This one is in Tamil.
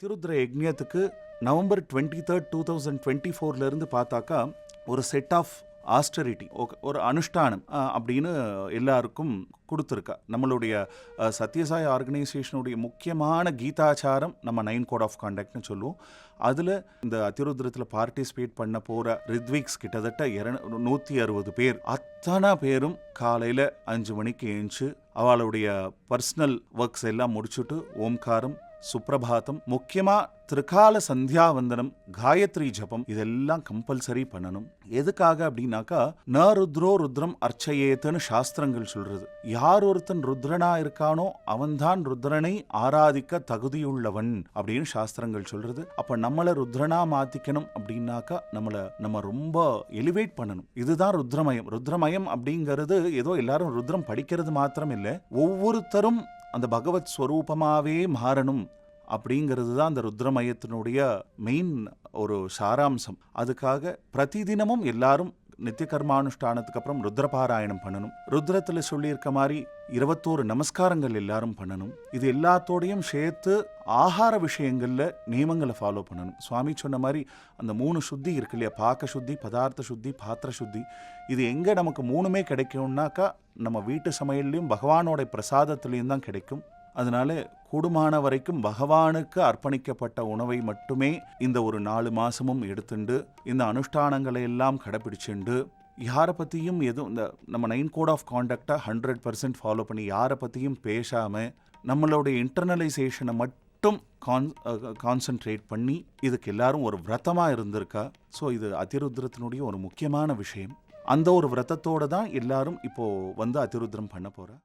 அதிருத்ர யக்ஞத்துக்கு நவம்பர் 23, 2024 பார்த்தாக்கா ஒரு செட் ஆஃப் ஆஸ்டரிட்டி, ஒரு அனுஷ்டானம் அப்படின்னு எல்லாருக்கும் கொடுத்துருக்கா. நம்மளுடைய சத்யசாய் ஆர்கனைசேஷனுடைய முக்கியமான கீதாச்சாரம் நம்ம 9 கோட் ஆஃப் கான்டக்ட்னு சொல்லுவோம். அதில் இந்த அதிருத்ரத்தில் பார்ட்டிசிபேட் பண்ண போகிற ரித்விக்ஸ் கிட்டத்தட்ட 160 பேர். அத்தனை பேரும் காலையில் 5 மணிக்கு எழுந்துச்சு அவளுடைய பர்சனல் ஒர்க்ஸ் எல்லாம் முடிச்சுட்டு ஓம்காரம், சுப்ரபாதம், முக்கியமா திரிகால சந்தியாவந்தனம், காயத்ரி ஜபம் இதெல்லாம் கம்பல்சரி பண்ணணும். எதுக்காக அப்படின்னாக்கா, ந ருத்ரோ ருத்ரம் அர்ச்சயேத்துன்னு சாஸ்திரங்கள் சொல்றது. யார் ஒருத்தன் ருத்ரனா இருக்கானோ அவன்தான் ருத்ரனை ஆராதிக்க தகுதியுள்ளவன் அப்படின்னு சாஸ்திரங்கள் சொல்றது. அப்ப நம்மளை ருத்ரனா மாத்திக்கணும் அப்படின்னாக்கா நம்ம ரொம்ப எலிவேட் பண்ணணும். இதுதான் ருத்ரமயம். ருத்ரமயம் அப்படிங்கிறது ஏதோ எல்லாரும் ருத்ரம் படிக்கிறது மாத்திரம் இல்லை, ஒவ்வொருத்தரும் அந்த பகவத் ஸ்வரூபமாவே மாறணும் அப்படிங்கிறது தான் அந்த ருத்ரமயத்தினுடைய மெயின் ஒரு சாராம்சம். அதுக்காக பிரதிதினமும் எல்லாரும் நித்திய கர்மானுஷ்டானத்துக்கு அப்புறம் ருத்ரபாராயணம் பண்ணணும். ருத்ரத்தில் சொல்லியிருக்க மாதிரி 21 நமஸ்காரங்கள் எல்லாரும் பண்ணணும். இது எல்லாத்தோடையும் சேர்த்து ஆகார விஷயங்கள்ல நியமங்களை ஃபாலோ பண்ணணும். சுவாமி சொன்ன மாதிரி அந்த 3 சுத்தி இருக்கு இல்லையா, பாக்க சுத்தி, பதார்த்த சுத்தி, பாத்திர சுத்தி. இது எங்க நமக்கு 3மே கிடைக்கும்னாக்கா நம்ம வீட்டு சமையல்லையும் பகவானோட பிரசாதத்திலையும் தான் கிடைக்கும். அதனால கூடுமான வரைக்கும் பகவானுக்கு அர்ப்பணிக்கப்பட்ட உணவை மட்டுமே இந்த ஒரு 4 மாசமும் எடுத்துண்டு இந்த அனுஷ்டானங்களை எல்லாம் கடைபிடிச்சுண்டு யாரை பற்றியும் எதுவும் இந்த நம்ம 9 கோட் ஆஃப் கான்டக்டை 100% ஃபாலோ பண்ணி யாரை பற்றியும் பேசாமல் நம்மளுடைய இன்டர்னலைசேஷனை மட்டும் கான்சன்ட்ரேட் பண்ணி இதுக்கு எல்லாரும் ஒரு விரதமாக இருந்திருக்கா. ஸோ இது அதிருத்ரத்தினுடைய ஒரு முக்கியமான விஷயம். அந்த ஒரு விரதத்தோடு தான் எல்லாரும் இப்போது வந்து அதிருத்ரம் பண்ண போகிறா.